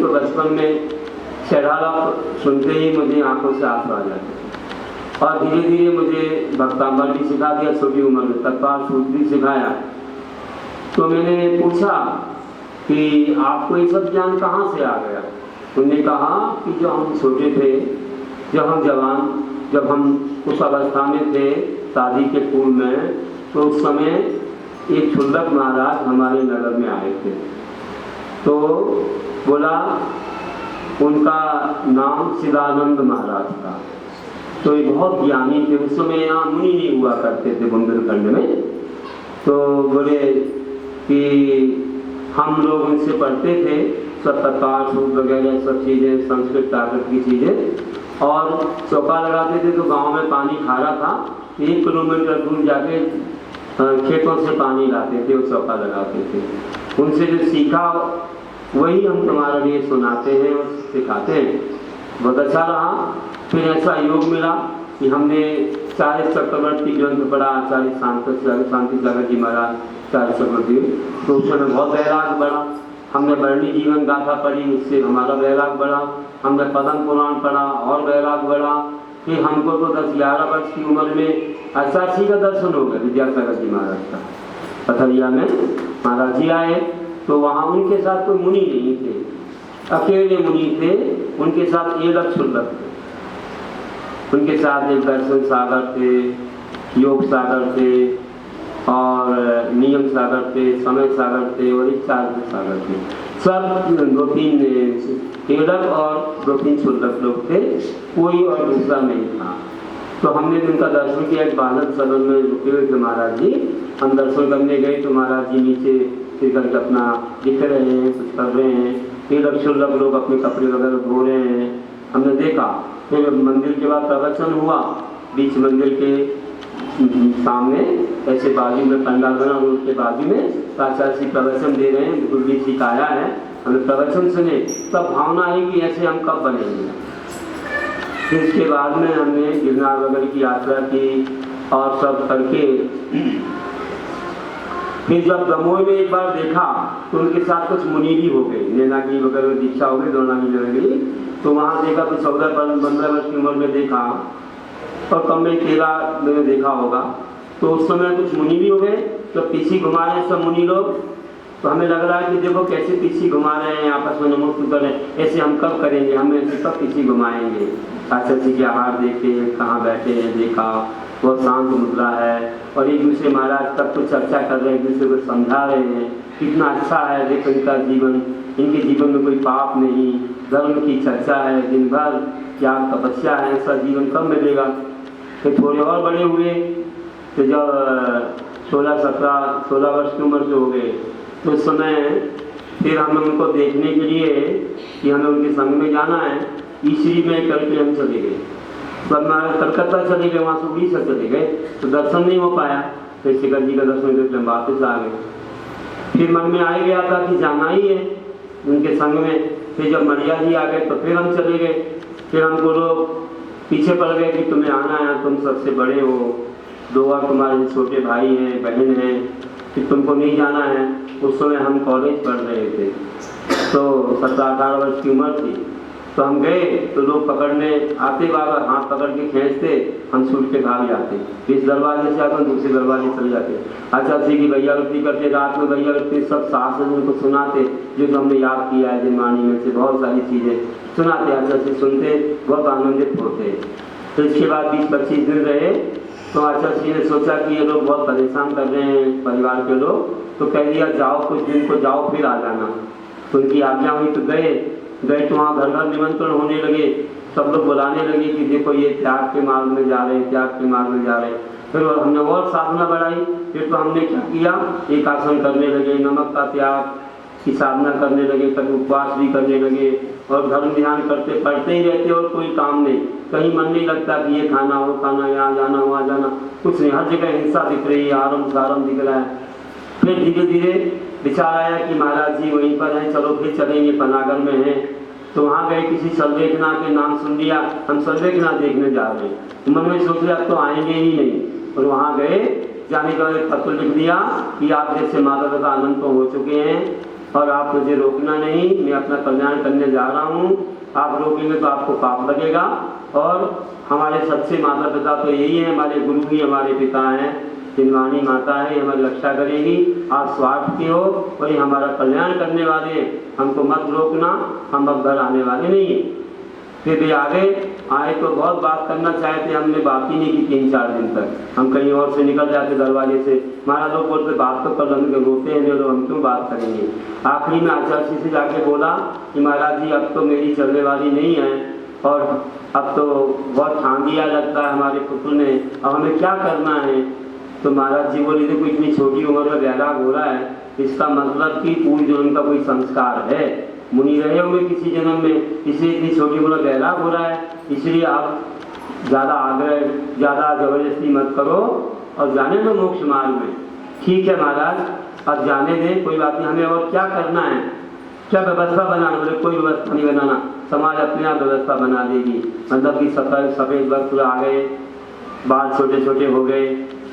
तो बचपन में शहराला सुनते ही मुझे आंखों से आंसू आ जाते और धीरे धीरे मुझे भक्तांबर भी सिखा दिया, छोटी उम्र में तत्काल सूत्र भी सिखाया। तो मैंने पूछा कि आपको ये सब ज्ञान कहाँ से आ गया? उन्होंने कहा कि जो हम छोटे थे, जब हम जवान, जब हम उस अवस्था में थे शादी के पूर्व में, तो उस समय एक क्षुल्लक महाराज हमारे नगर में आए थे। तो बोला उनका नाम शिवानंद महाराज था। तो ये बहुत ज्ञानी थे। उस समय यहाँ मुनि नहीं हुआ करते थे बुंदेलखंड में। तो बोले कि हम लोग उनसे पढ़ते थे सब तत्कार सूत्र वगैरह सब चीज़ें, संस्कृत ताकत की चीज़ें, और चौका लगाते थे तो गांव में पानी खारा था, 1 किलोमीटर दूर जाके खेतों से पानी लाते थे और चौका लगाते थे। उनसे जो सीखा वही हम तुम्हारे लिए सुनाते हैं और सिखाते हैं। बहुत अच्छा रहा। फिर ऐसा योग मिला कि हमने चार्य चक्रवर्ती ग्रंथ पढ़ा, आचार्य शांति सागर जी महाराज चार्य चक्रवर्ती, तो उसमें बहुत वैराग बढ़ा। हमने बरनी जीवन गाथा पढ़ी, उससे हमारा वैराग बढ़ा। हमने पद्म पुराण पढ़ा और वैराग बढ़ा। फिर हमको तो 10-11 वर्ष की उम्र में आचार्य का दर्शन हो गया, विद्यासागर जी महाराज का। पथरिया में महाराज जी आए तो वहाँ उनके साथ कोई मुनि नहीं थे, अकेले मुनि थे। उनके साथ ये लक्ष्य थे, उनके साथ एक दर्शन सागर थे, योग सागर थे और नियम सागर थे, समय सागर थे और इच्छा सागर थे। सब 2-3 केरल और 2-3 क्षुल्लक लोग थे, कोई और दूसरा नहीं था। तो हमने उनका दर्शन किया। एक बालक सदन में रुके हुए थे महाराज जी। हम दर्शन करने गए तो महाराज जी नीचे फिर करके अपना दिख रहे हैं, कुछ कर रहे हैं। केरल क्षुल्लक लोग अपने कपड़े वगैरह धो रहे हैं, हमने देखा। फिर मंदिर के बाद प्रवचन हुआ, बीच मंदिर के सामने ऐसे बाजू में पंडाल बना, उसके बाजू में आचार्य जी प्रवचन दे रहे हैं, गुरुजी जी का आया है। हमने प्रवचन सुने, तब भावना आई कि ऐसे हम कब बनेंगे। फिर इसके बाद में हमने गिरनार वगैरह की यात्रा की और सब करके फिर जब दमोह में एक बार देखा तो उनके साथ कुछ मुनि भी हो गए, नैनागिरी वगैरह में दीक्षा हो गई, द्रोणागिरी लगी। तो वहाँ देखा तो 14-15 वर्ष की उम्र में देखा और कम में 13 में देखा होगा। तो उस समय कुछ मुनि भी हो गए, तो पीछे घुमा रहे सब मुनि लोग। तो हमें लग रहा है कि देखो कैसे पीछे घुमा रहे हैं, आपस में नमोस्तुति कर रहे हैं, ऐसे हम कब करेंगे, हम ऐसे कब पीछे घुमाएंगे। आचार्य जी के आहार देखे, कहाँ बैठे हैं देखा, बहुत शांत मुद्रा है और एक दूसरे महाराज तब कुछ चर्चा कर रहे हैं, एक दूसरे को समझा रहे हैं कितना अच्छा है, देखो इनका जीवन, इनके जीवन में कोई पाप नहीं, धर्म की चर्चा है, दिन भर त्याग तपस्या है, ऐसा जीवन कब मिलेगा। फिर थोड़े और बड़े हुए तो जब 16 वर्ष की उम्र के हो गए तो उस समय फिर हम उनको देखने के लिए कि हमें उनके संग में जाना है, ईश्वरी में करके हम चले गए। कलकत्ता चले गए, वहाँ से उड़ीसा चले गए, तो दर्शन नहीं हो पाया। फिर शिखर जी का दर्शन करके हम वापस आ गए। फिर मन में आ गया था कि जाना ही है उनके संग में। फिर जब मरिया जी आ गए तो फिर हम चले गए। फिर हमको लोग पीछे पड़ गए कि तुम्हें आना है, तुम सबसे बड़े हो, 2 और तुम्हारे छोटे भाई हैं, बहन हैं, कि तुमको नहीं जाना है। उस समय हम कॉलेज पढ़ रहे थे, तो 17-18 वर्ष की उम्र थी। तो हम गए तो लोग पकड़ने आते, बाबा हाथ पकड़ के खींचते, हम छूट के भाग जाते। इस दरवाजे से आते, दूसरे दरवाजे चले जाते। आचार्य जी की भैयावृत्ति करते, रात में भैयावृत्ति सब सास उनको सुनाते, जो हमने याद किया है जिनवाणी में से बहुत सारी चीज़ें सुनाते। आचार्य जी सुनते, बहुत आनंदित होते। तो इसके बाद 20-25 दिन रहे तो आचार्य जी ने सोचा कि ये लोग बहुत परेशान कर रहे हैं परिवार के लोग, तो कह दिया जाओ कुछ दिन को जाओ फिर आ जाना। तो उनकी आज्ञा हुई तो गए तो वहाँ घर घर निमंत्रण होने लगे, सब लोग बुलाने लगे कि देखो ये त्याग के मार्ग में जा रहे हैं, त्याग के मार्ग में जा रहे हैं। फिर हमने और साधना बढ़ाई। फिर तो हमने क्या किया, एक आसन करने लगे, नमक का त्याग की साधना करने लगे, कभी उपवास भी करने लगे और धर्म ध्यान करते पढ़ते ही रहते और कोई काम नहीं, कहीं मन नहीं लगता कि ये खाना वो खाना, यहाँ जाना वहाँ जाना, कुछ नहीं, हर जगह हिंसा दिख रही है, आरम सारम दिख रहा है। फिर धीरे धीरे विचार आया कि महाराज जी वहीं पर हैं, चलो फिर चलेंगे, पनागर में हैं। तो वहाँ गए, किसी सर्वेकनाथ के नाम सुन लिया, हम सर्वेकनाथ देखने जा रहे हैं। तो मन में सोच लिया अब तो आएंगे ही नहीं। और वहाँ गए, जाने के बाद एक पत्र लिख दिया कि आप जैसे माता पिता अनंत हो चुके हैं, और आप मुझे रोकना नहीं, मैं अपना कल्याण करने जा रहा हूँ। आप रोकेंगे तो आपको पाप लगेगा। और हमारे सबसे माता पिता तो यही है, हमारे गुरु ही हमारे पिता हैं, जिनवाणी माता है, ये हमारी रक्षा करेगी। आप स्वार्थ के हो और ये हमारा कल्याण करने वाले हैं, हमको मत रोकना, हम अब घर आने वाले नहीं हैं। फिर भी आगे आए तो बहुत बात करना चाहे थे, हमने बात ही नहीं की 3-4 दिन तक। हम कहीं और से निकल जाते दरवाजे से, महाराज लोग बोलते बात तो कर लेंगे, रोते हैं जो हम क्यों बात करेंगे। आखिरी में आचार्य जी से जाके बोला कि महाराज जी अब तो मेरी चलने वाली नहीं है और अब तो बहुत ठान दिया लगता है हमारे पुत्र ने, अब हमें क्या करना है। तो महाराज जी बोले देखो इतनी छोटी उम्र में वैराग हो रहा है, इसका मतलब कि पूर्व जन्म का कोई संस्कार है, मुनि रहे होंगे किसी जन्म में, इसलिए इतनी छोटी उम्र में वैराग हो रहा है। इसलिए आप ज़्यादा आग्रह, ज़्यादा जबरदस्ती मत करो और जाने दो मोक्ष मार्ग में। ठीक है महाराज, अब जाने दें, कोई बात नहीं, हमें और क्या करना है, क्या व्यवस्था बनाना। बोले कोई व्यवस्था नहीं बनाना, समाज अपने आप व्यवस्था बना देगी। मतलब कि सफ़ेद वस्त्र आ गए, बाल छोटे छोटे हो गए,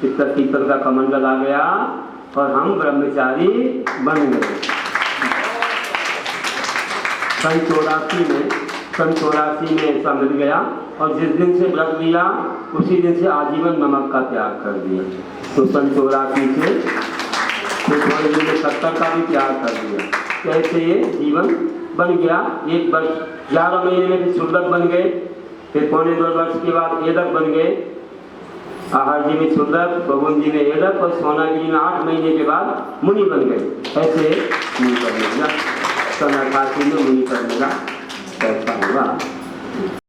पीतल का कमंडल आ गया और हम ब्रह्मचारी बन गए। सन 84 में ऐसा मिल गया और जिस दिन से व्रत लिया उसी दिन से आजीवन नमक का त्याग कर दिया। तो सन 84 से थोड़े दिन में 70 का भी त्याग कर दिया। कैसे ये जीवन बन गया। 1 वर्ष 11 महीने में फिर शुद्धक बन गए, फिर 1.25 वर्ष के बाद एदक बन गए। आहार जी में शुद्धक, बबुन जी में एदक और सोनागिरी में 8 महीने के बाद मुनि बन गए। ऐसे मुनि करने लगा, सन 88 में मुनि करने लगा, ऐसा हुआ।